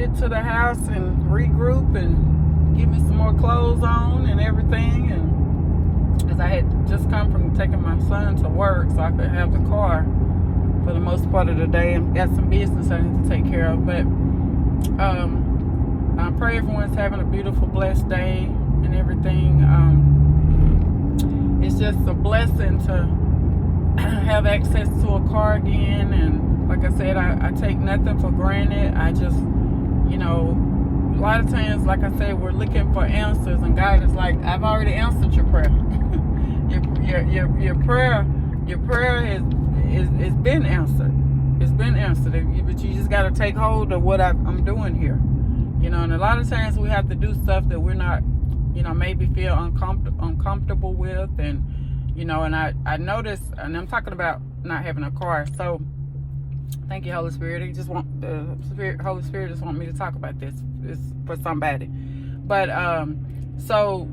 get to the house and regroup and get me some more clothes on and everything. And because I had just come from taking my son to work, so I could have the car for the most part of the day, and got some business I need to take care of. But I pray everyone's having a beautiful, blessed day and everything. It's just a blessing to have access to a car again, and like I said, I take nothing for granted. I just, a lot of times, like I said, we're looking for answers, and God is like, I've already answered your prayer. your prayer has been answered. It's been answered, but you just got to take hold of what I'm doing here. And a lot of times we have to do stuff that we're not, maybe feel uncomfortable with, and and I noticed, and I'm talking about not having a car. So thank you, Holy Spirit. Holy Spirit just want me to talk about this. It's for somebody. But so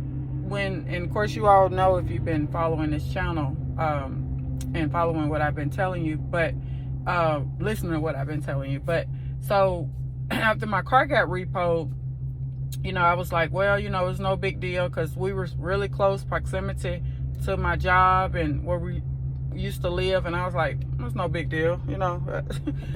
and of course you all know if you've been following this channel and following what I've been telling you, but listening to what I've been telling you. But so after my car got repoed, I was like, well, it's no big deal, because we were really close proximity to my job and where we used to live, and I was like, it's no big deal,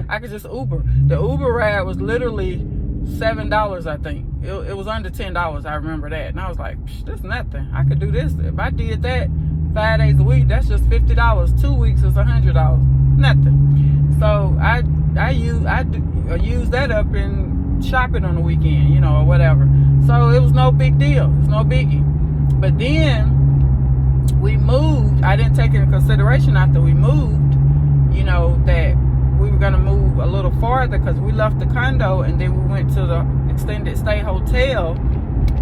I could just Uber. The Uber ride was literally $7, I think. It was under $10, I remember that, and I was like, that's nothing. I could do this. If I did that 5 days a week, that's just $50. 2 weeks is $100. Nothing. So I use that up in shopping on the weekend, or whatever. So it was no big deal. It was no biggie. But then we moved. I didn't take into consideration after we moved, that we were going to move a little farther, because we left the condo and then we went to the extended stay hotel.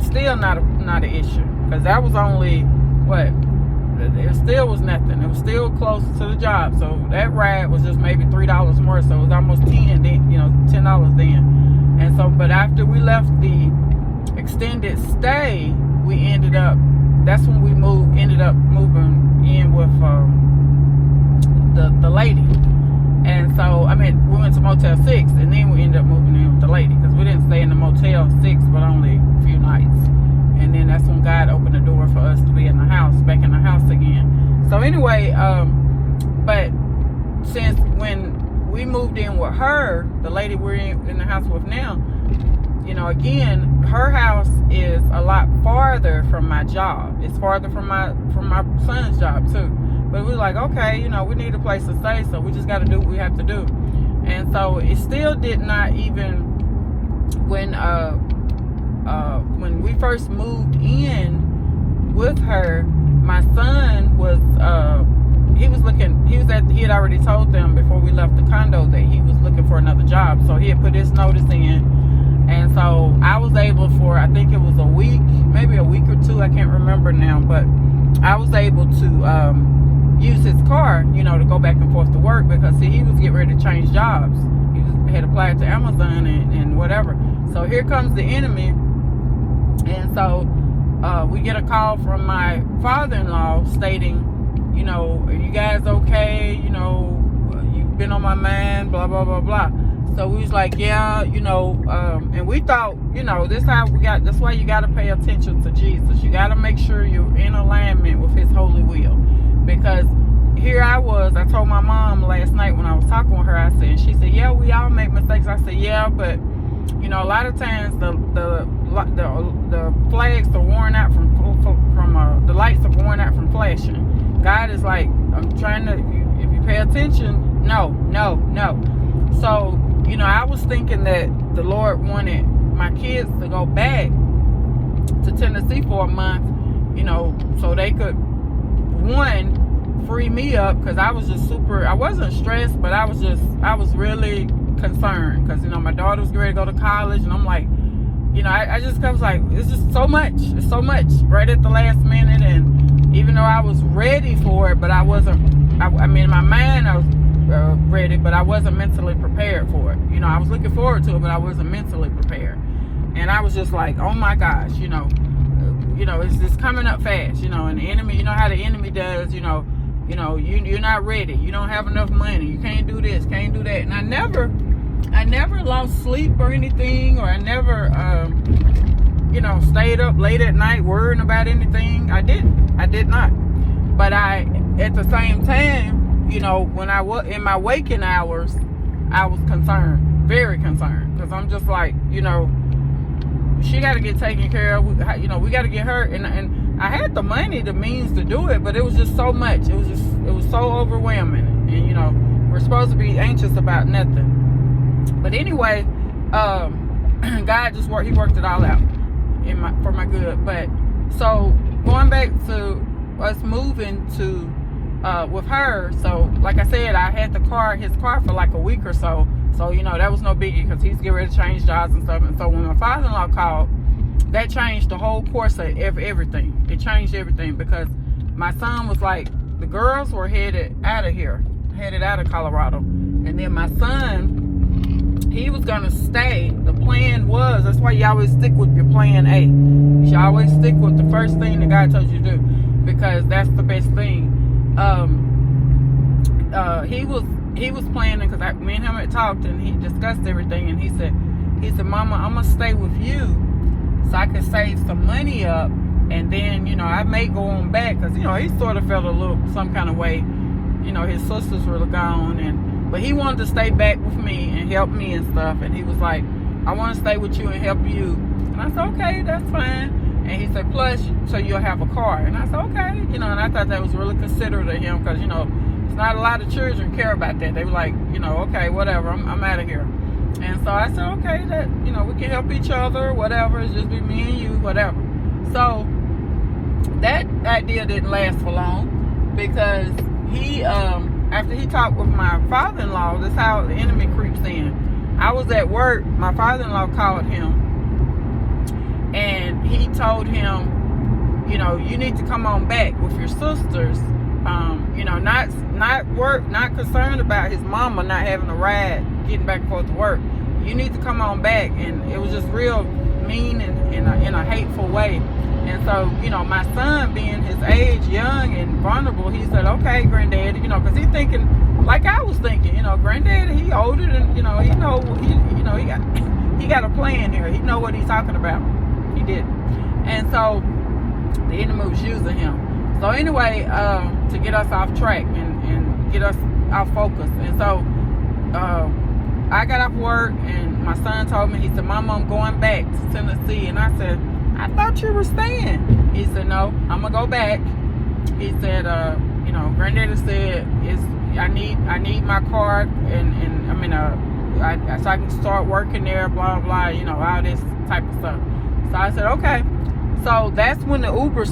Still not an issue, because that was only it still was nothing. It was still close to the job, so that ride was just maybe $3 more, so it was almost $10 then. And so, but after we left the extended stay, that's when we ended up moving in with the lady. And so, we went to Motel 6, and then we ended up moving in with the lady, because we didn't stay in the Motel 6 but only a few nights. And then that's when God opened the door for us to be back in the house again. So anyway, but since when we moved in with her, the lady we're in the house with now, again, her house is a lot farther from my job. It's farther from my son's job too. But we were like, okay, we need a place to stay, so we just got to do what we have to do. And so it still did not even, when we first moved in with her, my son was he had already told them before we left the condo that he was looking for another job. So he had put his notice in, and so I was able for, I think it was a week, maybe a week or two, I can't remember now, but I was able to use his car, to go back and forth to work, because he was getting ready to change jobs. He had applied to Amazon and whatever. So here comes the enemy. And so we get a call from my father-in-law stating, are you guys okay? You've been on my mind, blah, blah, blah, blah. So we was like, yeah, and we thought, that's why you got to pay attention to Jesus. You got to make sure you're in alignment with his holy will. Because here I told my mom last night when I was talking with her, she said, yeah, we all make mistakes. I said, yeah, but a lot of times the flags are worn out from the lights are worn out from flashing. God is like, I'm trying to, if you pay attention, no. So, I was thinking that the Lord wanted my kids to go back to Tennessee for a month, so they could, free me up, because I was just I wasn't stressed, but I was really concerned, because, my daughter was ready to go to college, and I'm like, I just was like, it's just so much. It's so much right at the last minute. And even though I was ready for it, but I wasn't, in my mind, I was ready, but I wasn't mentally prepared for it. I was looking forward to it, but I wasn't mentally prepared. And I was just like, oh my gosh, it's just coming up fast, and the enemy, how the enemy does, you're not ready. You don't have enough money. You can't do this, can't do that. And I never I never lost sleep or anything, or I never, stayed up late at night worrying about anything. I did not. But at the same time, when I was in my waking hours, I was concerned, very concerned, because I'm just like, she got to get taken care of. We got to get her, and I had the money, the means to do it, but it was just so much. It was so overwhelming, and we're supposed to be anxious about nothing. But anyway, God just worked it all out for my good. But so going back to us moving to with her, so like I said, I had his car for like a week or so. So that was no biggie, because he's getting ready to change jobs and stuff. And so when my father-in-law called, that changed the whole course of everything. It changed everything, because my son was like, the girls were headed out of Colorado, and then my son, he was gonna stay. The plan was, that's why you always stick with your plan A. You should always stick with the first thing that God told you to do, because that's the best thing. He was planning, because me and him had talked, and he discussed everything, and he said, Mama, I'm gonna stay with you so I can save some money up, and then I may go on back, because he sort of felt some kind of way. His sisters were gone, but he wanted to stay back with me and help me and stuff. And he was like, I want to stay with you and help you. And I said, okay, that's fine. And he said, plus, so you'll have a car. And I said, okay. And I thought that was really considerate of him, because, it's not a lot of children care about that. They were like, okay, whatever, I'm out of here. And so I said, okay, that, we can help each other, whatever. It's just be me and you, whatever. So that idea didn't last for long, because he, after he talked with my father-in-law, that's how the enemy creeps in. I was at work, my father-in-law called him, and he told him, you need to come on back with your sisters. Not concerned about his mama not having a ride, getting back and forth to work. You need to come on back. And it was just real mean and in a hateful way. And so, my son, being his age, young and vulnerable, he said, okay, granddaddy, because he's thinking like I was thinking, granddaddy, he older than, he got a plan here. He know what he's talking about. He didn't. And so the enemy was using him. So anyway, to get us off track and get us off focus. And so I got off work, and my son told me, he said, Mama, I'm going back to Tennessee. And I said, I thought you were staying. He said, no, I'm going to go back. He said, granddaddy said, I need my card, so I can start working there, blah, blah, all this type of stuff. So I said, okay. So that's when the Uber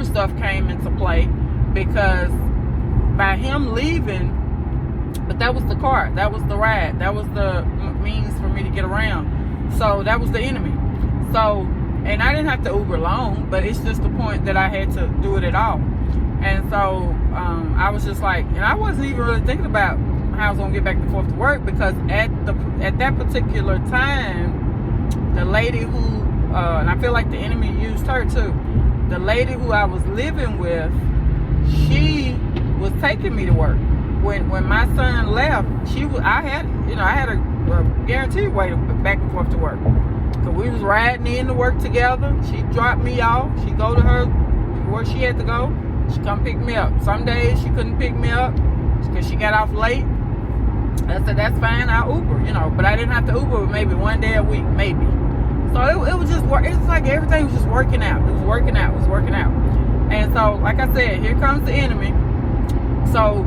stuff came into play, because by him leaving, but that was the car, that was the ride, that was the means for me to get around. So that was the enemy. So, and I didn't have to Uber long, but it's just the point that I had to do it at all. And so I was just like, and I wasn't even really thinking about how I was gonna get back and forth to work, because at that particular time, the lady who, and I feel like the enemy used her too. The lady who I was living with, she was taking me to work. When my son left, I had a guaranteed way to back and forth to work. So we was riding in to work together. She dropped me off. She go to her where she had to go. She come pick me up. Some days she couldn't pick me up because she got off late. I said, that's fine, I'll Uber, but I didn't have to Uber maybe one day a week, maybe. So it was just, it's like everything was just working out. It was working out. And so, like I said, here comes the enemy. So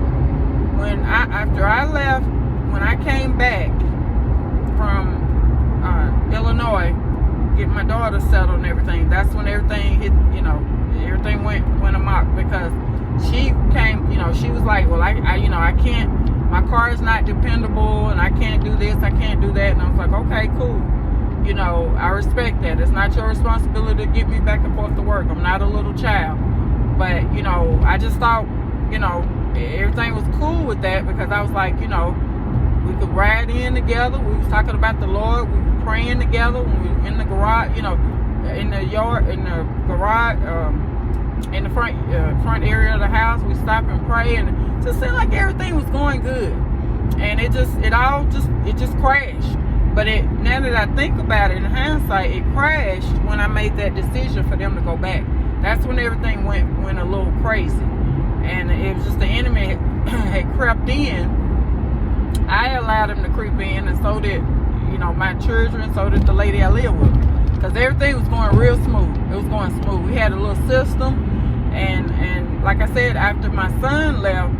after I left, when I came back from Illinois, get my daughter settled and everything, that's when everything hit, everything went amok, because she came, she was like, well, I can't, my car is not dependable, and I can't do this, I can't do that. And I was like, okay, cool. I respect that. It's not your responsibility to get me back and forth to work. I'm not a little child. But, I just thought, everything was cool with that, because I was like, we could ride in together. We was talking about the Lord. We were praying together when we were in the garage, in the yard, in the garage, in the front area of the house. We stopped and prayed, and it just seemed like everything was going good. and it just crashed. But now that I think about it in hindsight, it crashed when I made that decision for them to go back. That's when everything went a little crazy, and it was just the enemy had crept in. I allowed him to creep in, and so did my children, so did the lady I live with, because everything was going real smooth. It was going smooth. We had a little system, and like I said, after my son left,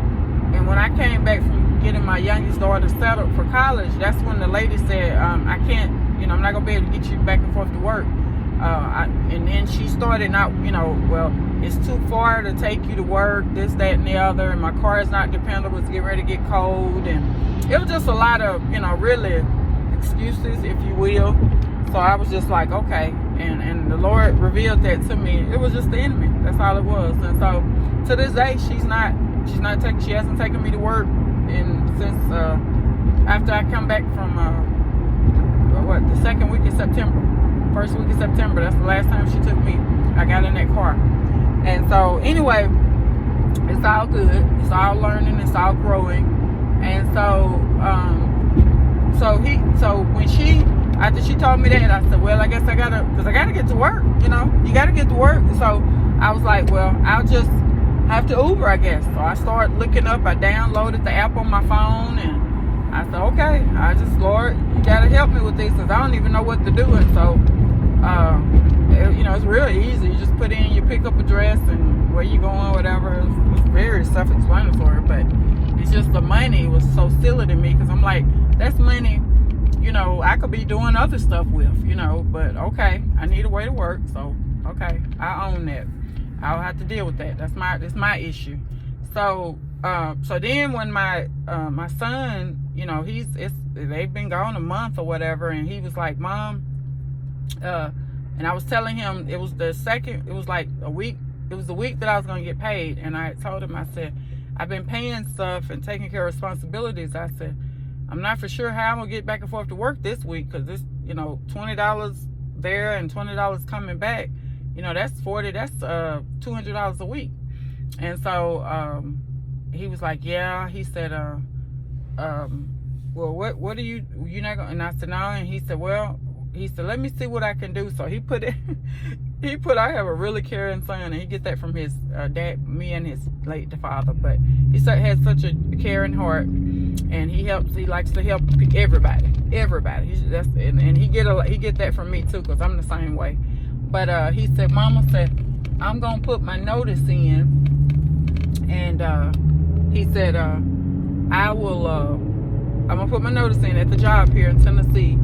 and when I came back from getting my youngest daughter settled for college, that's when the lady said, I can't, I'm not gonna be able to get you back and forth to work. And then she started not, well, it's too far to take you to work, this, that, and the other, and my car is not dependable, it's getting ready to get cold, and it was just a lot of, really excuses, if you will. So I was just like, okay, and the Lord revealed that to me. It was just the enemy. That's all it was. And so to this day, she hasn't taken me to work, and since after I come back from the second week of September, first week of September, that's the last time she took me. I got in that car. And so anyway, it's all good. It's all learning. It's all growing. And so after she told me that, I said, well, I guess I gotta get to work. You gotta get to work. So I was like, well, I'll just have to Uber, I guess. So I started looking up. I downloaded the app on my phone, and I said, okay, Lord, you gotta help me with this, because I don't even know what to do. And so, it's real easy. You just put in your pickup address and where you going, whatever. It's very self-explanatory, but it's just the money was so silly to me, because I'm like, that's money, I could be doing other stuff with, but okay, I need a way to work, so okay, I own that. I'll have to deal with that. That's my issue. So then when my son, they've been gone a month or whatever, and he was like, Mom, and I was telling him it was the week that I was going to get paid, and I told him, I said, I've been paying stuff and taking care of responsibilities. I said, I'm not for sure how I'm going to get back and forth to work this week, because this, $20 there and $20 coming back, that's $200 a week. And so he was like, yeah. He said, well, what are you not going? And I said, no. And he said, well, let me see what I can do. So he put I have a really caring son, and he get that from his dad, me and his late father. But he has such a caring heart, and he likes to help everybody. And he get that from me too, because I'm the same way. But he said, Mama said, I'm gonna put my notice in, and he said, I'm gonna put my notice in at the job here in Tennessee.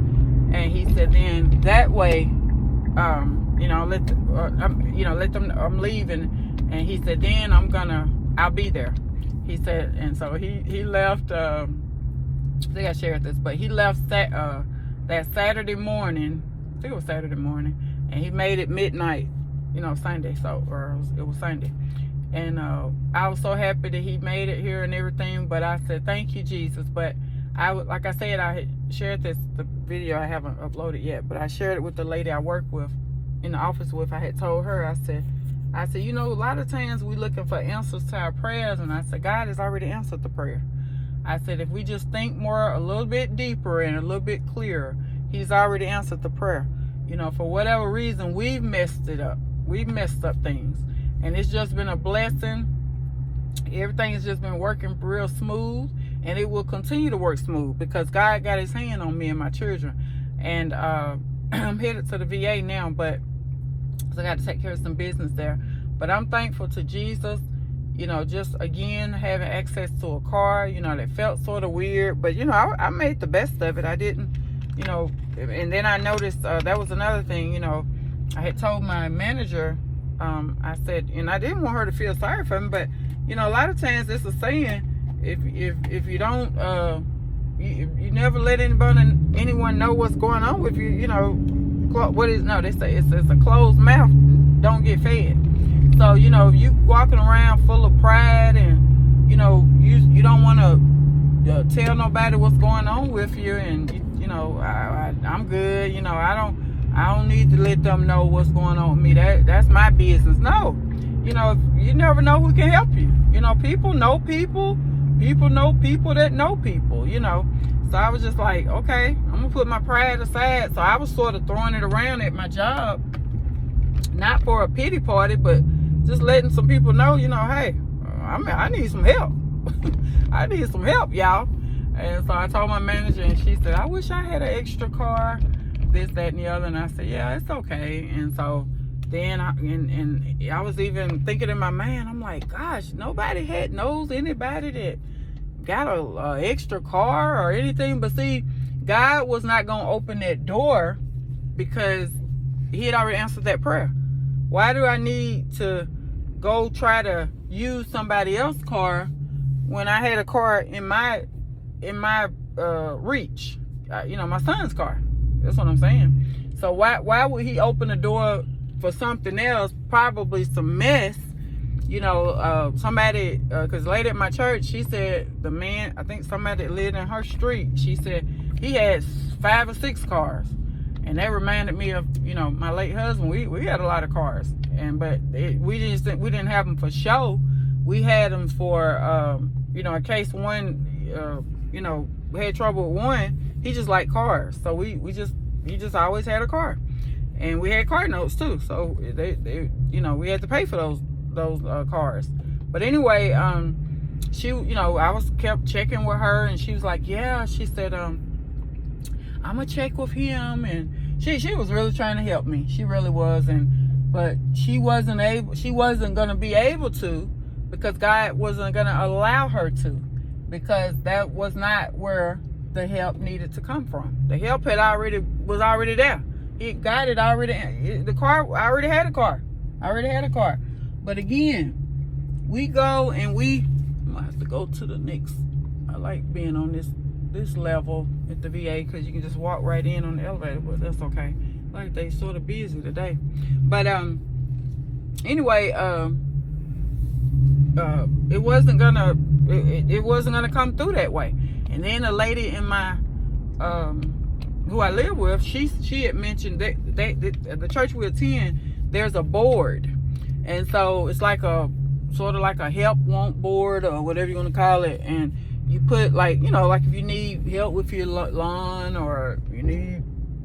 And he said, then that way, let them, I'm leaving. And he said, then I'll be there. He said, and so he left, I think I shared this, but he left that Saturday morning, I think it was Saturday morning, and he made it midnight, Sunday, it was Sunday. And I was so happy that he made it here and everything, but I said, thank you, Jesus. But like I said, I had shared the video, I haven't uploaded yet, but I shared it with the lady I work with, in the office with. I had told her, I said, a lot of times we looking for answers to our prayers, and I said, God has already answered the prayer. I said, if we just think more, a little bit deeper and a little bit clearer, he's already answered the prayer. For whatever reason, we've messed it up. We've messed up things, and it's just been a blessing. Everything has just been working real smooth, and it will continue to work smooth, because God got his hand on me and my children. And I'm headed to the VA now, but I got to take care of some business there. But I'm thankful to Jesus, just again having access to a car, that felt sort of weird, but I made the best of it. I didn't, and then I noticed that was another thing. I had told my manager, I said, and I didn't want her to feel sorry for me, but a lot of times it's a saying, if you don't you never let anyone know what's going on with you, they say it's a closed mouth don't get fed. So if you walking around full of pride, and you don't want to tell nobody what's going on with you, and I'm good, I don't need to let them know what's going on with me. That's my business. No, you never know who can help you. People know people people know people that know people, you know. So I was just like, okay, I'm gonna put my pride aside. So I was sort of throwing it around at my job, not for a pity party, but just letting some people know, you know, hey, I need some help. I need some help, y'all. And so I told my manager, and she said, I wish I had an extra car, this, that, and the other. And I said, yeah, it's okay. And so then I was even thinking in my mind, I'm like, gosh, nobody knows anybody that got a extra car or anything. But see, God was not going to open that door because he had already answered that prayer. Why do I need to go try to use somebody else's car when I had a car in my reach? You know, my son's car. That's what I'm saying. So why would he open the door for something else? Probably some mess. You know, somebody, because late at my church, she said the man, I think somebody that lived in her street, she said he had 5 or 6 cars. And that reminded me of, you know, my late husband. We had a lot of cars, but we didn't have them for show. We had them for, you know, in case one, you know, we had trouble with one. He just liked cars, so he just always had a car, and we had car notes too. So they you know, we had to pay for those cars. But anyway, she, you know, I kept checking with her, and she was like, yeah, she said, I'm gonna check with him. And she was really trying to help me. She really was. But she wasn't gonna be able to, because God wasn't gonna allow her to, because that was not where the help needed to come from. The help was already there. God had already, I already had a car. But again, we go and I'm gonna have to go to the next. I like being on this level at the VA, because you can just walk right in on the elevator, but that's okay. Like, they sort of busy today. But anyway, it wasn't gonna come through that way. And then a lady in my who I live with, she had mentioned that the church we attend, there's a board, and so it's like a sort of like a help want board, or whatever you want to call it. And you put, like, you know, like if you need help with your lawn, or you need,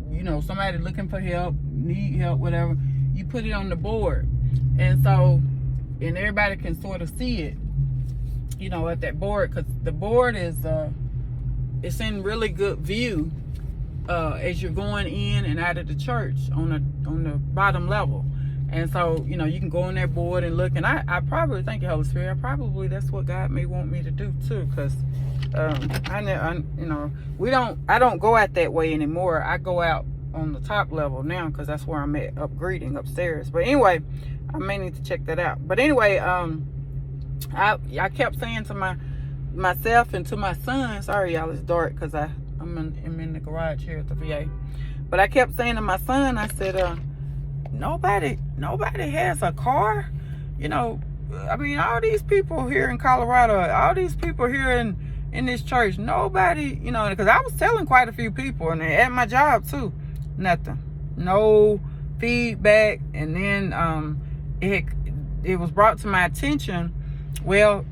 you know, somebody looking for help, need help, whatever, you put it on the board. And so, and everybody can sort of see it, you know, at that board, because the board is it's in really good view as you're going in and out of the church on the bottom level. And so, you know, you can go on that board and look. And I probably, thank you, Holy Spirit, that's what God may want me to do too, because you know, I don't go out that way anymore. I go out on the top level now, because that's where I'm at, upgrading upstairs. But anyway, I may need to check that out. But anyway, I kept saying to myself and to my son, sorry y'all, it's dark because I'm in the garage here at the VA. But I kept saying to my son, I said, nobody has a car. You know, I mean, all these people here in Colorado, all these people here in this church, nobody, you know, because I was telling quite a few people, and at my job too, nothing, no feedback. And then it was brought to my attention, well,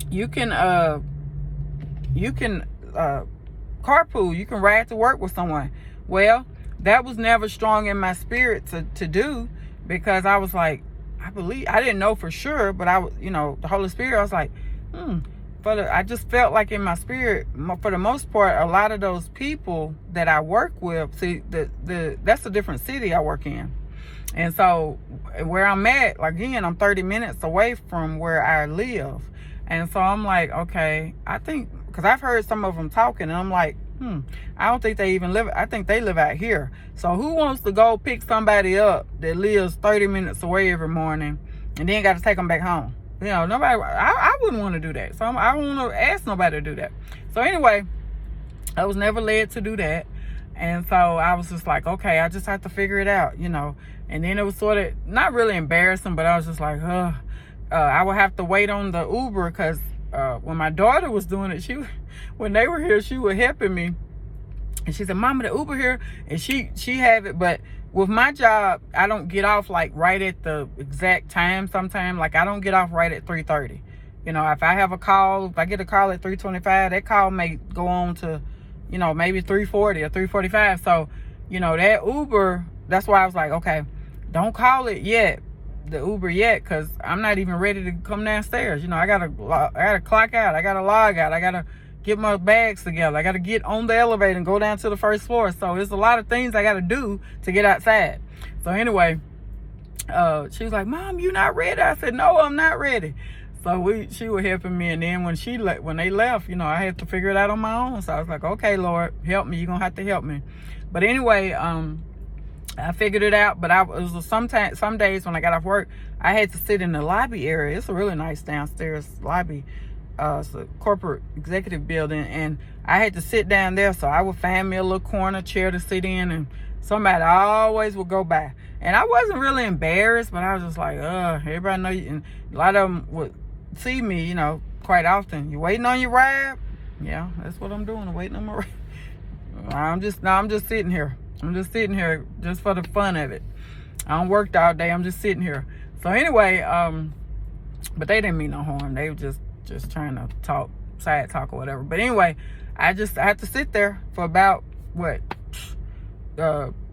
you can carpool, you can ride to work with someone. Well, that was never strong in my spirit to do, because I was like, I didn't know for sure, but you know, the Holy Spirit, I was like, I just felt like in my spirit, for the most part, a lot of those people that I work with, see, that's a different city I work in. And so where I'm at, like, again, I'm 30 minutes away from where I live. And so I'm like, okay, I think, because I've heard some of them talking, and I'm like, I don't think they even live, I think they live out here. So who wants to go pick somebody up that lives 30 minutes away every morning and then got to take them back home? You know, nobody, I wouldn't want to do that. So I don't want to ask nobody to do that. So anyway, I was never led to do that. And so I was just like, okay, I just have to figure it out, you know. And then it was sort of, not really embarrassing, but I was just like, I would have to wait on the Uber, because when my daughter was doing it, when they were here, she was helping me. And she said, Mama, the Uber here. And she have it. But with my job, I don't get off like right at the exact time sometime. Like, I don't get off right at 3:30. You know, if I have a call, if I get a call at 3:25, that call may go on to, you know, maybe 3:40 or 3:45. So, you know, that Uber, that's why I was like, okay, don't call it yet, the Uber yet, because I'm not even ready to come downstairs. You know, I gotta clock out, I gotta log out, I gotta get my bags together, I gotta get on the elevator and go down to the first floor. So there's a lot of things I gotta do to get outside. So anyway, she was like, Mom, you not ready? I said, no, I'm not ready. So she was helping me, and then when they left, you know, I had to figure it out on my own. So I was like, okay, Lord, help me. You're gonna have to help me. But anyway, I figured it out. But it was some days when I got off work, I had to sit in the lobby area. It's a really nice downstairs lobby. It's a corporate executive building, and I had to sit down there. So I would find me a little corner chair to sit in, and somebody always would go by. And I wasn't really embarrassed, but I was just like, everybody know you. And a lot of them would see me, you know, quite often. You waiting on your ride? Yeah, that's what I'm doing. I'm waiting on my ride. I'm just sitting here. I'm just sitting here just for the fun of it. I don't work all day. I'm just sitting here. So anyway, but they didn't mean no harm. They were just trying to talk, side talk or whatever. But anyway, I had to sit there for about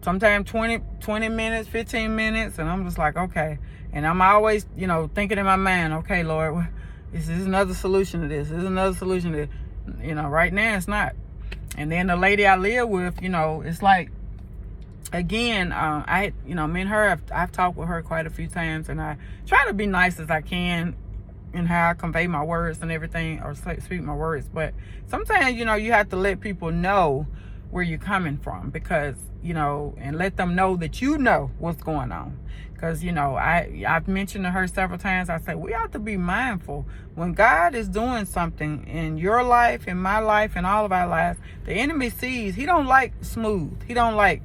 sometimes 20 minutes, 15 minutes, and I'm just like, okay. And I'm always, you know, thinking in my mind, okay, Lord, this is another solution to this. This is another solution to this. You know, right now it's not. And then the lady I live with, you know, it's like, again, you know, me and her, I've talked with her quite a few times, and I try to be nice as I can in how I convey my words and everything, or speak my words. But sometimes, you know, you have to let people know where you're coming from, because, you know, and let them know that you know what's going on. Because, you know, I've mentioned to her several times, I say, we have to be mindful when God is doing something in your life, in my life, in all of our lives. The enemy sees, he don't like smooth. He don't like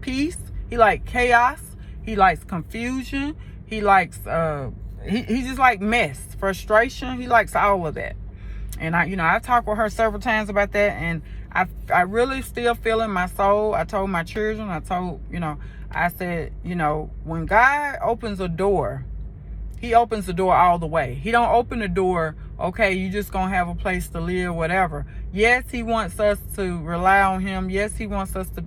peace. He like chaos. He likes confusion. He likes, he just like mess, frustration. He likes all of that. And I talked with her several times about that, and I really still feel in my soul. I told my children, I said, you know, when God opens a door, he opens the door all the way. He don't open the door, okay, you just gonna have a place to live, whatever. Yes, he wants us to rely on him. Yes, he wants us to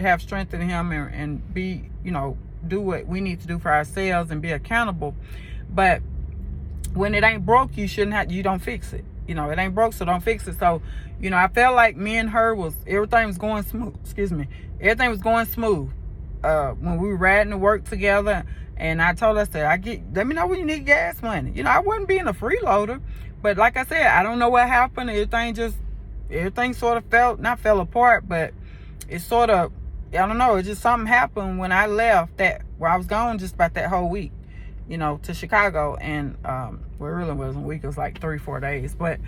have strength in him and be, you know, do what we need to do for ourselves and be accountable. But when it ain't broke, you don't fix it. You know, it ain't broke, so don't fix it. So, you know, I felt like me and her everything was going smooth. Everything was going smooth. When we were riding to work together, and I told her, I said, let me know when you need gas money. You know, I wasn't being a freeloader, but like I said, I don't know what happened. Everything sort of not fell apart, but it sort of, I don't know, it just something happened when I left where I was gone just about that whole week, you know, to Chicago. And well, it really wasn't a week, it was like 3-4 days. But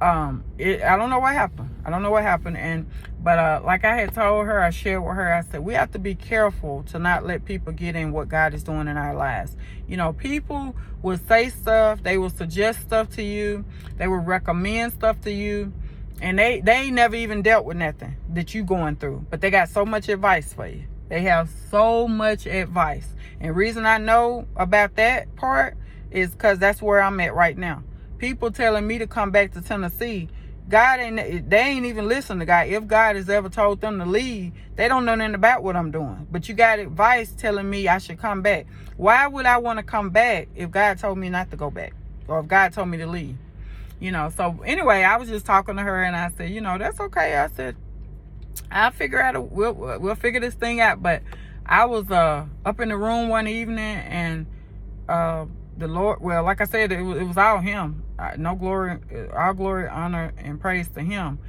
I don't know what happened. But like I had told her, I shared with her, I said, we have to be careful to not let people get in what God is doing in our lives. You know, people will say stuff, they will suggest stuff to you, they will recommend stuff to you, and they ain't never even dealt with nothing that you going through, but they got so much advice for you. They have so much advice. And reason I know about that part is because that's where I'm at right now. People telling me to come back to Tennessee, they ain't even listen to God. If God has ever told them to leave, they don't know nothing about what I'm doing. But you got advice telling me I should come back. Why would I want to come back if God told me not to go back, or if God told me to leave? You know, so anyway, I was just talking to her, and I said, you know, that's okay. I said, I'll figure out, we'll figure this thing out. But I was up in the room one evening, and the Lord, well, like I said, it was all him. No glory, all glory, honor, and praise to him,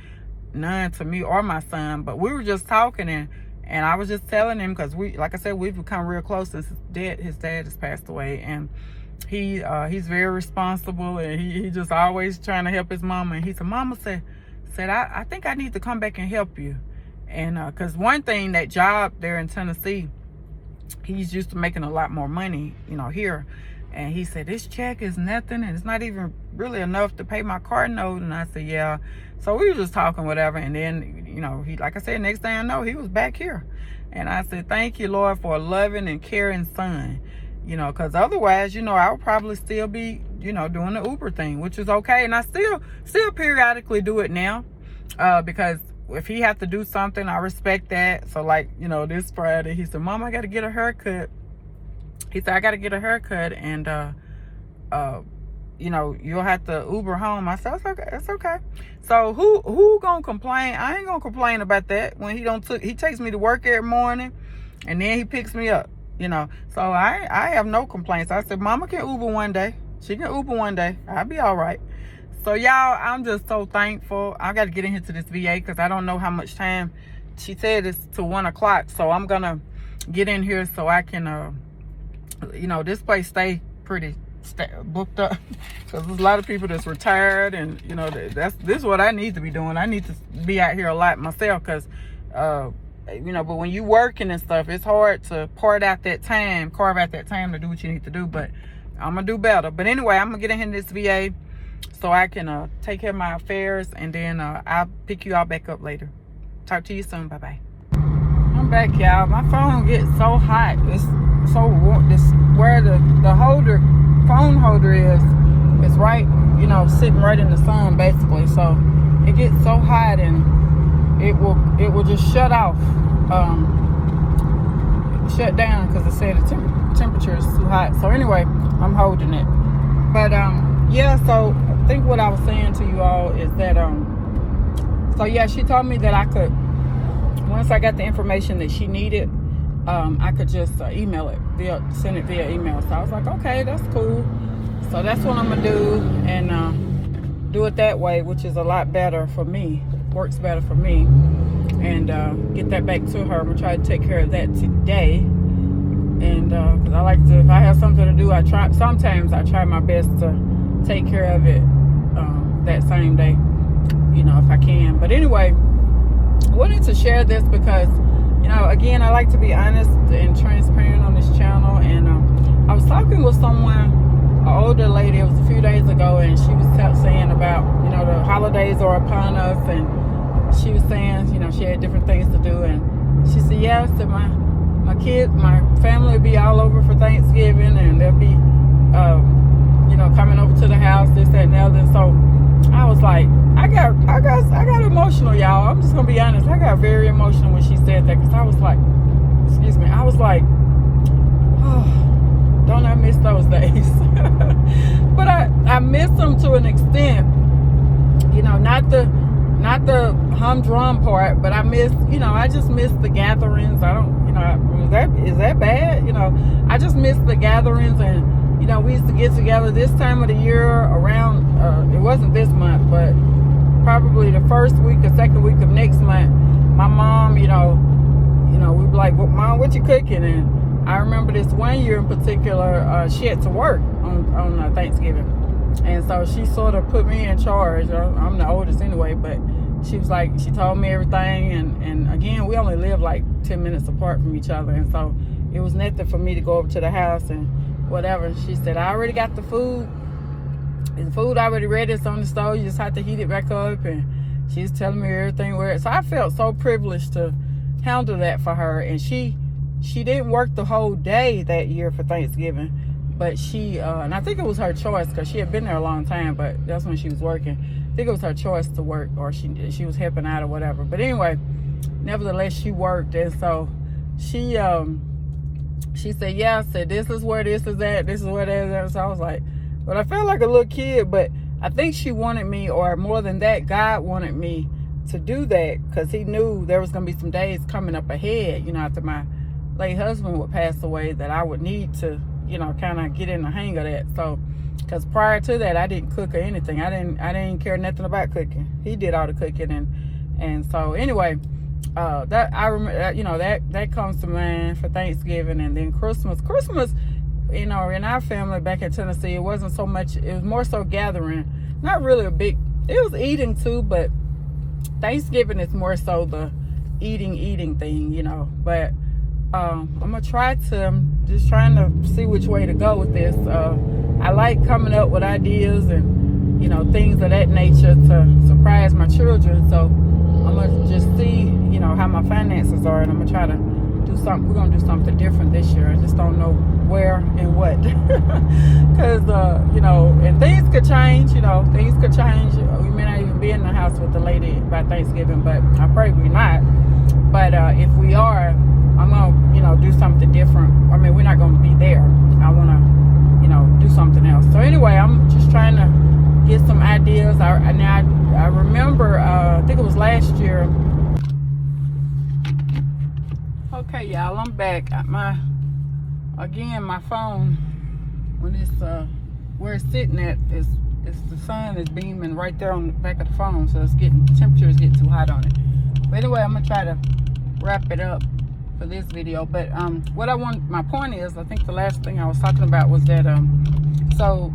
none to me or my son. But we were just talking, and I was just telling him, because like I said, we've become real close since his dad has passed away, and he's very responsible, and he just always trying to help his mama. And he said, Mama said I think I need to come back and help you. And because one thing, that job there in Tennessee, he's used to making a lot more money, you know, here. And he said, this check is nothing, and it's not even really enough to pay my car note. And I said, yeah. So we were just talking, whatever. And then, you know, like I said, next thing I know, he was back here. And I said, thank you, Lord, for a loving and caring son. You know, because otherwise, you know, I would probably still be you know, doing the Uber thing, which is okay. And I still periodically do it now, because if he have to do something, I respect that. So like, you know, this Friday, he said, Mom, I got to get a haircut. He said, I got to get a haircut, and, you know, you'll have to Uber home. I said, it's okay. So who gonna complain? I ain't gonna complain about that when he takes me to work every morning, and then he picks me up, you know. So I have no complaints. I said, Mama can Uber one day. She can Uber one day. I'll be all right. So y'all, I'm just so thankful. I got to get in here to this VA because I don't know how much time. She said it's to 1 o'clock. So I'm gonna get in here so I can, you know, this place stay pretty booked up, because there's a lot of people that's retired, and you know, this is what I need to be doing. I need to be out here a lot myself, because you know, but when you working and stuff, it's hard to carve out that time to do what you need to do. But I'm gonna do better. But anyway, I'm gonna get in here to this VA so I can take care of my affairs, and then I'll pick you all back up later. Talk to you soon. Bye-bye. I'm back, y'all. My phone gets so hot. It's so warm. This where the phone holder is right, you know, sitting right in the sun basically. So it gets so hot, and it will just shut off, shut down, because it said the temperature is too hot. So anyway, I'm holding it. But yeah, so I think what I was saying to you all is that so yeah, she told me that I could, once I got the information that she needed, I could just email it, send it via email. So I was like, okay, that's cool. So that's what I'm gonna do, and do it that way, which is a lot better for me, works better for me, and get that back to her. I'm gonna try to take care of that today, and because I like to, if I have something to do, sometimes I try my best to take care of it that same day, you know, if I can. But anyway, I wanted to share this because, you know, again, I like to be honest and transparent on this channel. And I was talking with someone, an older lady, it was a few days ago, and she was saying about, you know, the holidays are upon us, and she was saying, you know, she had different things to do, and she said, yeah, I said, my kids, my family will be all over for Thanksgiving, and they'll be, you know, coming over to the house, this, that, and the other. And so I was like, I got emotional, y'all. I'm just gonna be honest. I got very emotional when she said that, because I was like, excuse me, I was like, oh, don't I miss those days? But I miss them to an extent, you know, not the humdrum part, but I miss, you know, I just miss the gatherings. I don't, you know, is that bad? You know, I just miss the gatherings. And, you know, we used to get together this time of the year around, it wasn't this month, but probably the first week or second week of next month. My mom, you know, we'd be like, well, Mom, what you cooking? And I remember this one year in particular, she had to work on Thanksgiving. And so she sort of put me in charge. I'm the oldest anyway, but she was like, she told me everything. And again, we only live like 10 minutes apart from each other. And so it was nothing for me to go over to the house and whatever. And she said, I already got the food. And the food already ready. It's on the stove. You just have to heat it back up. And she's telling me everything where. So I felt so privileged to handle that for her. And she didn't work the whole day that year for Thanksgiving. But she, and I think it was her choice, because she had been there a long time, but that's when she was working. I think it was her choice to work, or she was helping out or whatever. But anyway, nevertheless, she worked. And so she said, yeah, I said, this is where this is at, this is where that is at. So I was like, but I felt like a little kid, but I think she wanted me, or more than that, God wanted me to do that, because he knew there was going to be some days coming up ahead, you know, after my late husband would pass away, that I would need to, you know, kind of get in the hang of that. So, because prior to that, I didn't cook or anything. I didn't care nothing about cooking. He did all the cooking, and so anyway, that I remember, you know, that comes to mind for Thanksgiving. And then Christmas, you know, in our family back in Tennessee, it wasn't so much. It was more so gathering, not really a big. It was eating too, but Thanksgiving is more so the eating thing, you know. But I'm gonna try to. Just trying to see which way to go with this. I like coming up with ideas and, you know, things of that nature to surprise my children. So I'm gonna just see, you know, how my finances are, and I'm gonna try to do something. We're gonna do something different this year. I just don't know where and what, because you know, and things could change. You know, things could change. We may not even be in the house with the lady by Thanksgiving, but I pray we're not. But if we are, I'm gonna, you know, do something different. I mean, we're not gonna be there. I wanna, you know, do something else. So anyway, I'm just trying to get some ideas. I remember, I think it was last year. Okay, y'all, I'm back. My phone, when it's where it's sitting at, is the sun is beaming right there on the back of the phone, so it's getting, the temperature is getting too hot on it. But anyway, I'm gonna try to wrap it up for this video. But my point is, I think the last thing I was talking about was that so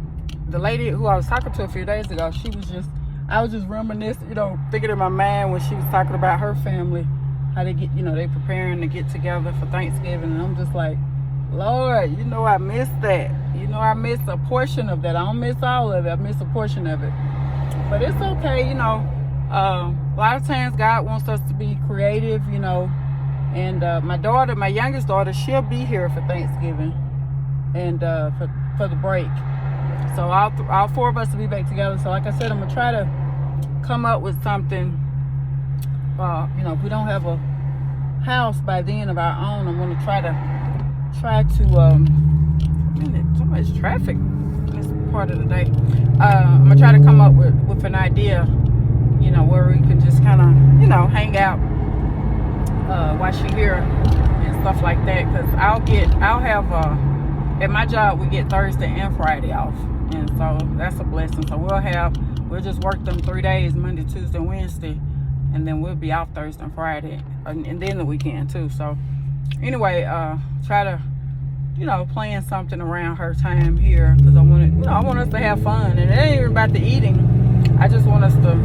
the lady who I was talking to a few days ago, I was just reminiscing, you know, thinking in my mind when she was talking about her family, how they get, you know, they preparing to get together for Thanksgiving, and I'm just like, Lord, you know, I miss that. You know, I miss a portion of that. I don't miss all of it. I miss a portion of it. But it's okay, you know. A lot of times God wants us to be creative, you know. And my youngest daughter, she'll be here for Thanksgiving and for the break. So all four of us will be back together. So like I said, I'm gonna try to come up with something. You know, if we don't have a house by then of our own, I'm gonna try to so much traffic in this part of the day. I'm gonna try to come up with an idea, you know, where we can just kind of, you know, hang out while she's here and stuff like that. Because I'll have at my job we get Thursday and Friday off, and so that's a blessing. So we'll just work them 3 days, Monday, Tuesday, Wednesday, and then we'll be off Thursday and Friday, and then the weekend too. So anyway, try to, you know, plan something around her time here, because I want us to have fun, and it ain't even about the eating. I just want us to,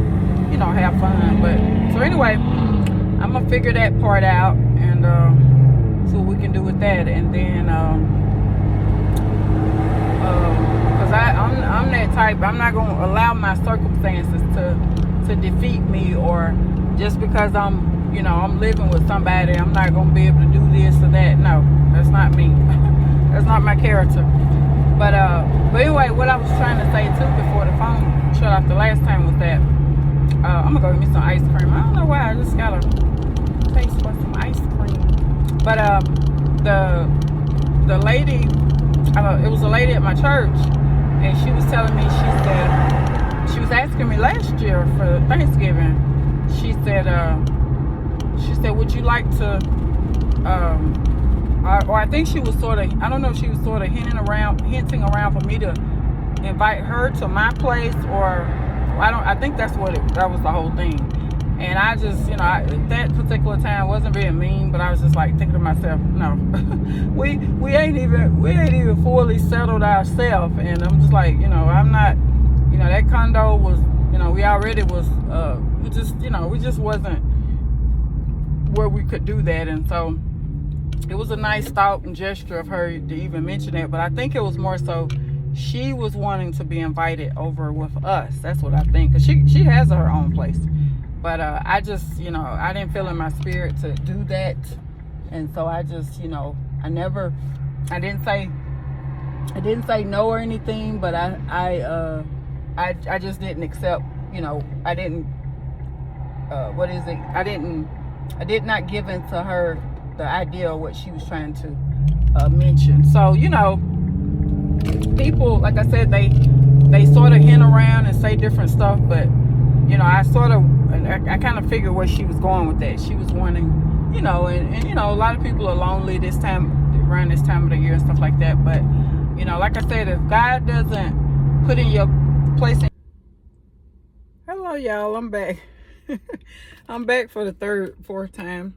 you know, have fun. But so anyway, I'm gonna figure that part out and see what we can do with that, and then because I'm that type. I'm not gonna allow my circumstances to defeat me, or just because I'm, you know, I'm living with somebody, I'm not gonna be able to do this or that. No, that's not me. That's not my character. But anyway, what I was trying to say too before the phone shut off the last time was that I'm gonna go get me some ice cream. I don't know why, I just got a taste for some ice cream. But the lady, it was a lady at my church, and she was telling me, she was asking me last year for Thanksgiving. She said, would you like to, or I think she was sort of, I don't know if she was sort of hinting around for me to invite her to my place, or I think that was the whole thing. And I just, you know, that particular time wasn't being mean, but I was just like thinking to myself, no, we ain't even fully settled ourselves. And I'm just like, you know, I'm not, you know, that condo was, you know, we already was, we just wasn't where we could do that. And so it was a nice thought and gesture of her to even mention that. But I think it was more so she was wanting to be invited over with us. That's what I think, because she has her own place. But I just, you know, I didn't feel in my spirit to do that. And so I just, you know, I didn't say no or anything, but I just didn't accept, you know, I did not give in to her the idea of what she was trying to mention. So, you know, people, like I said, they sort of hint around and say different stuff, but, you know, I kind of figured where she was going with that. She was wanting, you know, and you know, a lot of people are lonely around this time of the year and stuff like that. But, you know, like I said, if God doesn't put in your place in... Hello, y'all, I'm back. I'm back for the fourth time,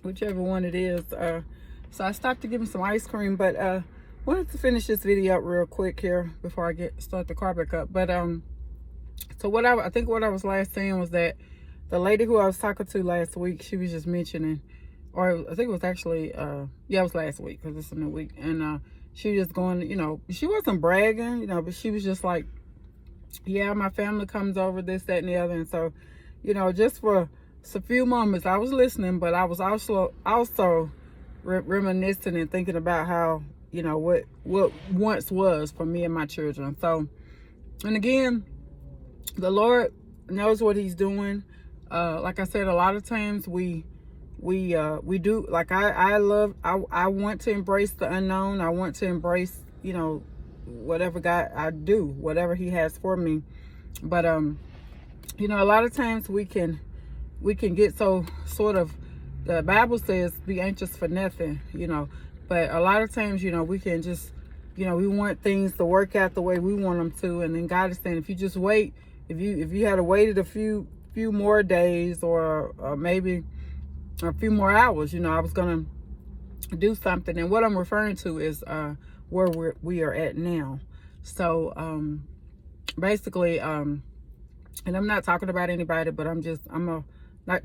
whichever one it is. So I stopped to give me some ice cream, but wanted to finish this video up real quick here before I start the car back up. But so I think what I was last saying was that the lady who I was talking to last week, she was just mentioning, or I think it was actually, yeah, it was last week, because it's a new week. And she was just going, you know, she wasn't bragging, you know, but she was just like, yeah, my family comes over, this, that, and the other. And so, you know, just for a few moments I was listening, but I was also reminiscing and thinking about how, what once was for me and my children. So, and again, the Lord knows what He's doing. Like I said, a lot of times we do, like I want to embrace the unknown. I want to embrace, whatever God I do, whatever He has for me. But a lot of times we can get so sort of, the Bible says be anxious for nothing, but a lot of times, we can just, we want things to work out the way we want them to. And then God is saying, if you just wait, if you had waited a few more days, or maybe a few more hours, I was going to do something. And what I'm referring to is where we are at now. So basically, and I'm not talking about anybody, but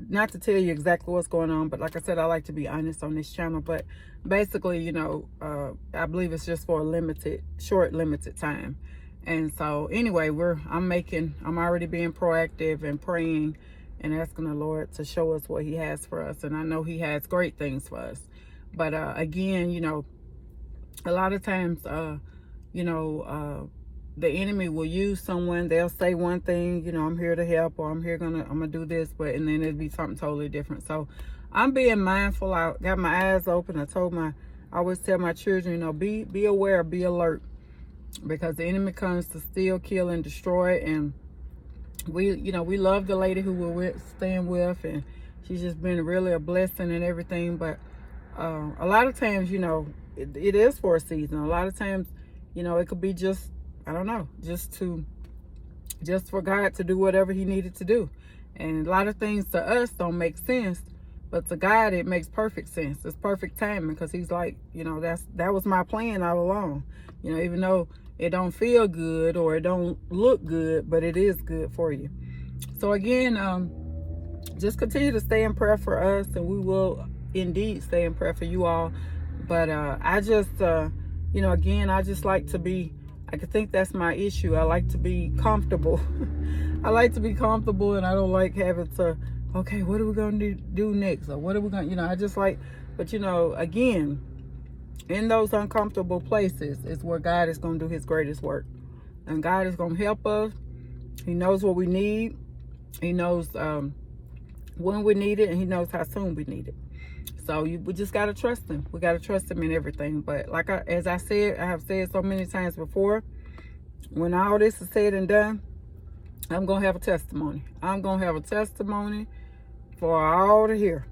not to tell you exactly what's going on, but like I said, I like to be honest on this channel. But basically, I believe it's just for a short limited time. And so anyway, I'm already being proactive and praying and asking the Lord to show us what He has for us. And I know He has great things for us. But again, a lot of times, the enemy will use someone. They'll say one thing, I'm here to help, or I'm gonna do this, and then it'll be something totally different. So I'm being mindful. I got my eyes open. I always tell my children, be aware, be alert, because the enemy comes to steal, kill, and destroy. And we love the lady who we're staying with, and she's just been really a blessing and everything. But a lot of times, it is for a season. A lot of times, it could be just, I don't know, just for God to do whatever He needed to do. And a lot of things to us don't make sense, but to God it makes perfect sense. It's perfect timing, because He's like, that was my plan all along. Even though it don't feel good or it don't look good, but it is good for you. So again, just continue to stay in prayer for us, and we will indeed stay in prayer for you all. But I just, again, I just like to be, I think that's my issue. I like to be comfortable. I like to be comfortable, and I don't like having to, okay, what are we going to do next? Or what are we going to, I just like, but again, in those uncomfortable places is where God is going to do His greatest work. And God is going to help us. He knows what we need. He knows when we need it, and He knows how soon we need it. So we just got to trust Him. We got to trust Him in everything. But as I have said so many times before, when all this is said and done, I'm going to have a testimony. I'm going to have a testimony for all to hear,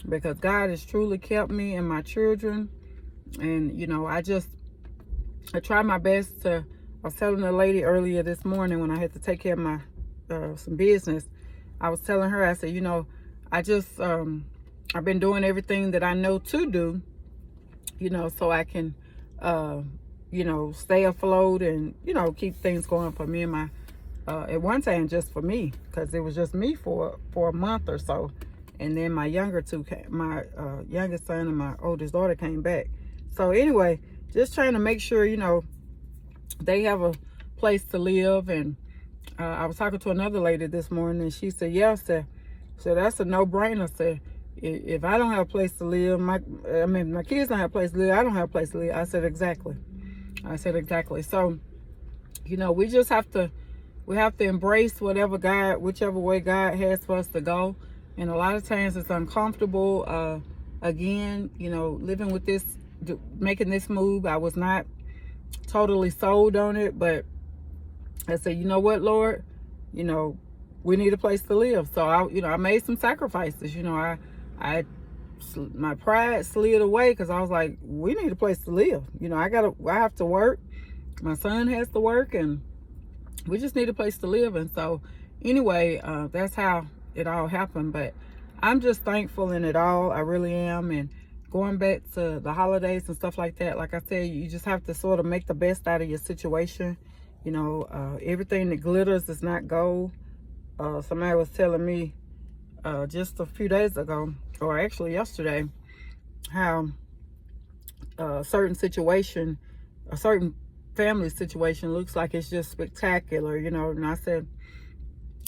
because God has truly kept me and my children. And, I try my best to, I was telling a lady earlier this morning when I had to take care of my, some business. I was telling her, I said, I just, I've been doing everything that I know to do, so I can, stay afloat and, keep things going for me and my, at one time just for me, because it was just me for a month or so. And then my youngest son and my oldest daughter came back. So anyway, just trying to make sure, they have a place to live. And I was talking to another lady this morning, and she said, yeah, so that's a no-brainer. Said, if I don't have a place to live, my kids don't have a place to live, I don't have a place to live. I said, exactly. So, we just have to embrace whichever way God has for us to go. And a lot of times it's uncomfortable. Again, living with this, making this move, I was not totally sold on it, but I said, you know what, Lord, we need a place to live. So I made some sacrifices. My pride slid away, because I was like, we need a place to live. I have to work. My son has to work, and we just need a place to live. And so anyway, that's how it all happened. But I'm just thankful in it all. I really am. And going back to the holidays and stuff like that, like I said, you just have to sort of make the best out of your situation. Everything that glitters is not gold. Somebody was telling me just a few days ago, or actually yesterday, how a certain family situation looks like it's just spectacular, and I said,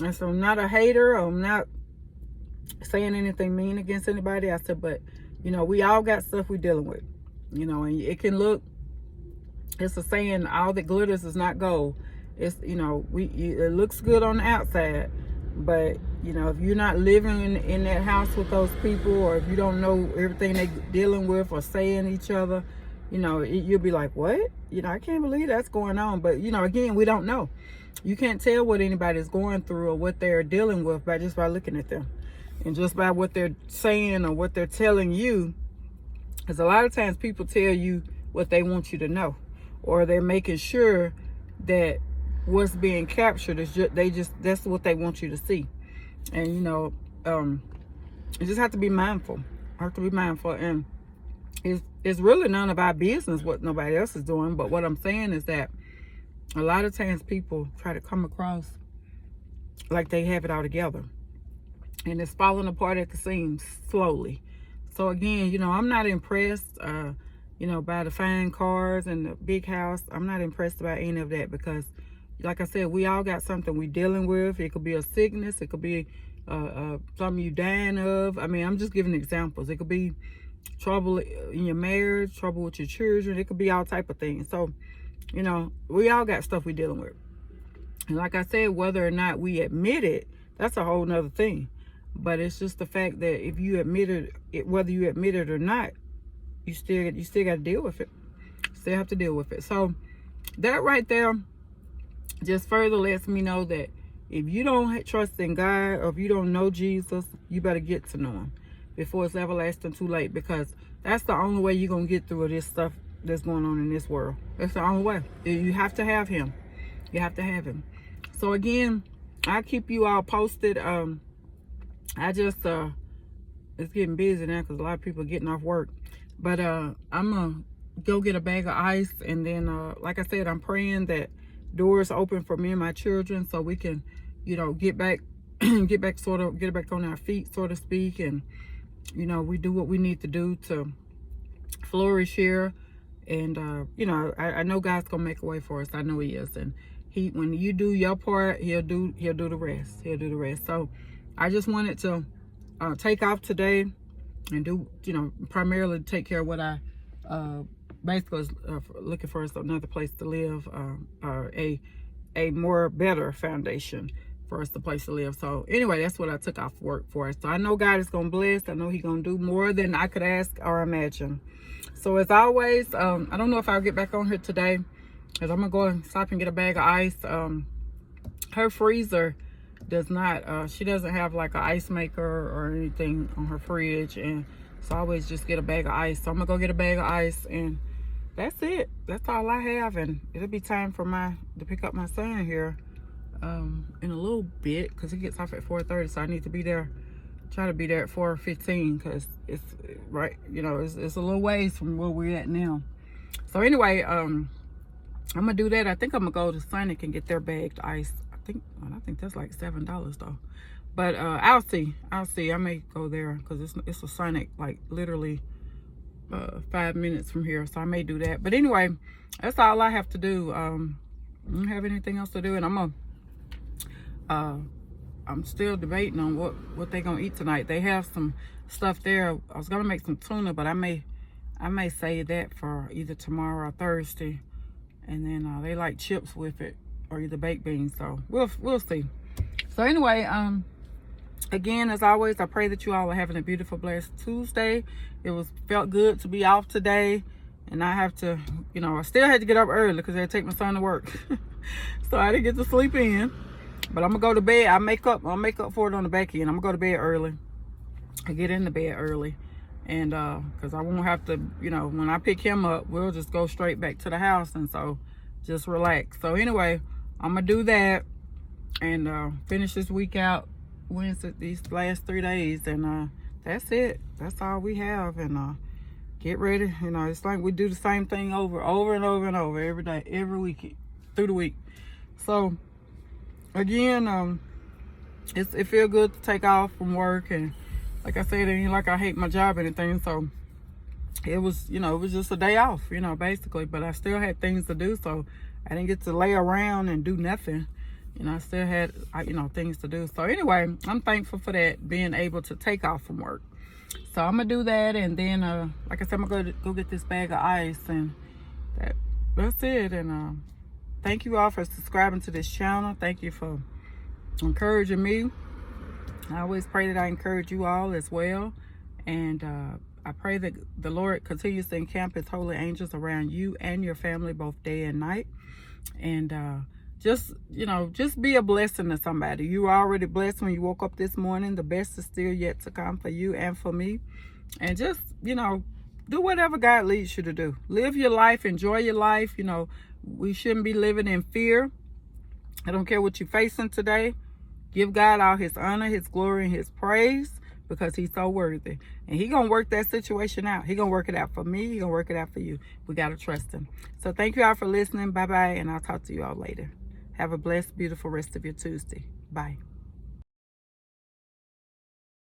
I'm not a hater, I'm not saying anything mean against anybody. I said, but You know, we all got stuff we're dealing with. You know, and it can look, it's a saying, all that glitters is not gold. It's, you know, it looks good on the outside, but you know, if you're not living in that house with those people, or if you don't know everything they're dealing with or saying each other, you know, you'll be like, what? You know, I can't believe that's going on. But you know, again, we don't know. You can't tell what anybody's going through or what they're dealing with by looking at them, and just by what they're saying or what they're telling you. Because a lot of times people tell you what they want you to know, or they're making sure that what's being captured is that's what they want you to see. And you know, you just have to be mindful. And it's really none of our business what nobody else is doing. But what I'm saying is that a lot of times people try to come across like they have it all together, and it's falling apart at the seams slowly. So again, you know, I'm not impressed, you know, by the fine cars and the big house. I'm not impressed by any of that, because like I said, we all got something we dealing with. It could be a sickness. It could be something you dying of. I mean, I'm just giving examples. It could be trouble in your marriage, trouble with your children. It could be all type of things. So, you know, we all got stuff we dealing with. And like I said, whether or not we admit it, that's a whole nother thing. But it's just the fact that if you admit it, whether you admit it or not, you still got to deal with it. Still have to deal with it. So that right there just further lets me know that if you don't trust in God, or if you don't know Jesus, you better get to know him before it's everlasting too late, because that's the only way you're going to get through this stuff that's going on in this world. That's the only way. You have to have him. You have to have him. So again, I'll keep you all posted. I just, it's getting busy now because a lot of people are getting off work. But I'm going to go get a bag of ice. And then, like I said, I'm praying that doors open for me and my children, so we can, you know, get back back on our feet, so to speak. And, you know, we do what we need to do to flourish here. And, you know, I know God's going to make a way for us. I know he is. And when you do your part, he'll do the rest. He'll do the rest. So I just wanted to take off today and do, you know, primarily take care of what I basically was looking for another place to live, a more better foundation for us, the place to live. So anyway, that's what I took off work for. So I know God is going to bless. I know he's going to do more than I could ask or imagine. So as always, I don't know if I'll get back on here today, because I'm going to go and stop and get a bag of ice. Her freezer does not, she doesn't have like an ice maker or anything on her fridge. And so I always just get a bag of ice. So I'm going to go get a bag of ice, and that's it. That's all I have. And it'll be time for to pick up my son here in a little bit, because he gets off at 4:30. So I need to be there, try to be there at 4:15, because it's right, you know, it's a little ways from where we're at now. So anyway, I'm gonna do that. I think I'm gonna go to Sonic and get their bagged ice. I think that's like $7 though. But I'll see. I may go there, because it's a Sonic like literally 5 minutes from here. So I may do that. But anyway, that's all I have to do. I don't have anything else to do, and I'm still debating on what they're gonna eat tonight. They have some stuff there. I was gonna make some tuna, but I may save that for either tomorrow or Thursday. And then they like chips with it, or either baked beans. So we'll see. So anyway, again, as always, I pray that you all are having a beautiful, blessed Tuesday. It felt good to be off today, and I have to, you know, I still had to get up early because I had to take my son to work. So I didn't get to sleep in, but I'm gonna go to bed. I'll make up for it on the back end. I'm gonna go to bed early. I get in the bed early, and because I won't have to, you know, when I pick him up, we'll just go straight back to the house, and so just relax. So anyway, I'm gonna do that and finish this week out, Wednesday, these last 3 days, and that's it. That's all we have. And get ready. You know, it's like we do the same thing over and over every day, every week, through the week. So again, it feels good to take off from work, and like I said, it ain't like I hate my job or anything. So it was, you know, it was just a day off, you know, basically. But I still had things to do, so I didn't get to lay around and do nothing. I still had, things to do. So anyway, I'm thankful for that, being able to take off from work. So I'm gonna do that, and then, like I said, I'm gonna go get this bag of ice, and that's it. And thank you all for subscribing to this channel. Thank you for encouraging me. I always pray that I encourage you all as well. And I pray that the Lord continues to encamp his holy angels around you and your family, both day and night. And just be a blessing to somebody. You were already blessed when you woke up this morning. The best is still yet to come for you and for me. And just, do whatever God leads you to do. Live your life, enjoy your life. We shouldn't be living in fear. I don't care what you're facing today. Give God all his honor, his glory, and his praise, because he's so worthy. And he's going to work that situation out. He's going to work it out for me. He's going to work it out for you. We got to trust him. So thank you all for listening. Bye-bye, and I'll talk to you all later. Have a blessed, beautiful rest of your Tuesday. Bye.